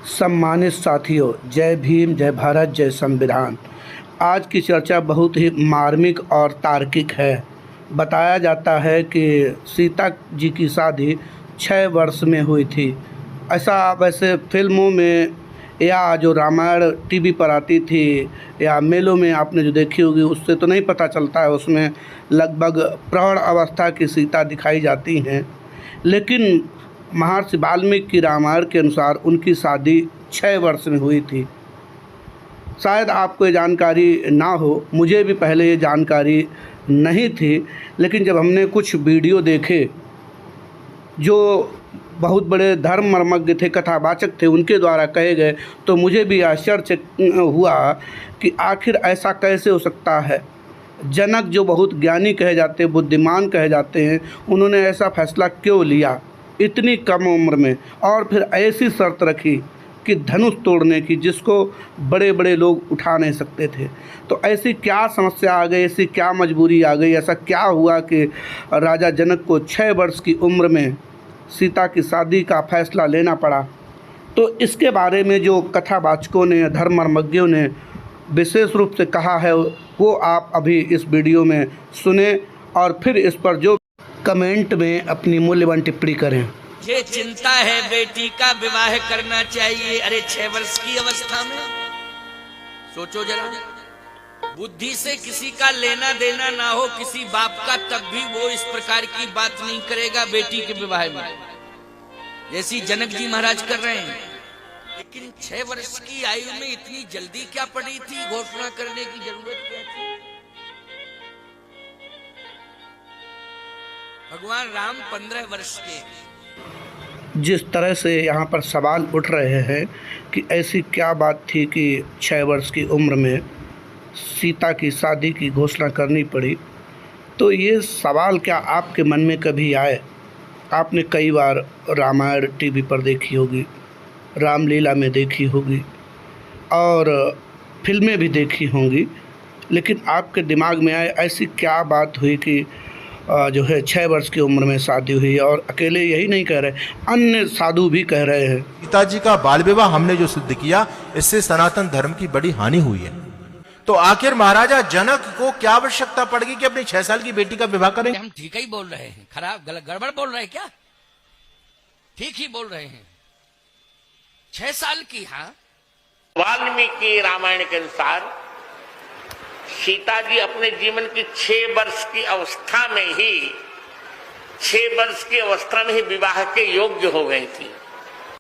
सम्मानित साथियों, जय भीम, जय भारत, जय संविधान। आज की चर्चा बहुत ही मार्मिक और तार्किक है। बताया जाता है कि सीता जी की शादी 6 वर्ष में हुई थी। ऐसा वैसे फिल्मों में या जो रामायण टीवी पर आती थी या मेलों में आपने जो देखी होगी उससे तो नहीं पता चलता है। उसमें लगभग प्रौढ़ अवस्था की सीता दिखाई जाती हैं, लेकिन महर्षि वाल्मीकि की रामायण के अनुसार उनकी शादी 6 वर्ष में हुई थी। शायद आपको ये जानकारी ना हो, मुझे भी पहले ये जानकारी नहीं थी, लेकिन जब हमने कुछ वीडियो देखे जो बहुत बड़े धर्म मर्मज्ञ थे, कथावाचक थे, उनके द्वारा कहे गए, तो मुझे भी आश्चर्य हुआ कि आखिर ऐसा कैसे हो सकता है। जनक जो बहुत ज्ञानी कहे जाते हैं, बुद्धिमान कहे जाते हैं, उन्होंने ऐसा फैसला क्यों लिया इतनी कम उम्र में, और फिर ऐसी शर्त रखी कि धनुष तोड़ने की, जिसको बड़े बड़े लोग उठा नहीं सकते थे। तो ऐसी क्या समस्या आ गई, ऐसी क्या मजबूरी आ गई, ऐसा क्या हुआ कि राजा जनक को 6 वर्ष की उम्र में सीता की शादी का फैसला लेना पड़ा। तो इसके बारे में जो कथावाचकों ने, धर्ममर्मज्ञों ने विशेष रूप से कहा है, वो आप अभी इस वीडियो में सुने और फिर इस पर जो कमेंट में अपनी मूल्यवान टिप्पणी करें। ये चिंता है बेटी का विवाह करना चाहिए। अरे 6 वर्ष की अवस्था में सोचो जरा, बुद्धि से किसी का लेना देना ना हो किसी बाप का, तब भी वो इस प्रकार की बात नहीं करेगा बेटी के विवाह में, जैसी जनक जी महाराज कर रहे हैं। लेकिन 6 वर्ष की आयु में इतनी जल्दी क्या पड़ी थी, घोषणा करने की जरूरत क्या थी? भगवान राम 15 वर्ष के। जिस तरह से यहाँ पर सवाल उठ रहे हैं कि ऐसी क्या बात थी कि 6 वर्ष की उम्र में सीता की शादी की घोषणा करनी पड़ी, तो ये सवाल क्या आपके मन में कभी आए? आपने कई बार रामायण टीवी पर देखी होगी, रामलीला में देखी होगी और फिल्में भी देखी होंगी, लेकिन आपके दिमाग में आए ऐसी क्या बात हुई कि जो है 6 वर्ष की उम्र में शादी हुई? और अकेले यही नहीं कह रहे, अन्य साधु भी कह रहे हैं। पिताजी का बाल विवाह हमने जो सिद्ध किया, इससे सनातन धर्म की बड़ी हानि हुई है। तो आखिर महाराजा जनक को क्या आवश्यकता पड़ेगी कि अपनी 6 साल की बेटी का विवाह करें? हम ठीक ही बोल रहे हैं, खराब गलत गड़बड़ बोल रहे हैं क्या? ठीक ही बोल रहे हैं। 6 साल की, हाँ। वाल्मीकि रामायण के अनुसार सीता जी अपने जीवन की 6 वर्ष की अवस्था में ही 6 वर्ष की अवस्था में ही विवाह के योग्य हो गई थी।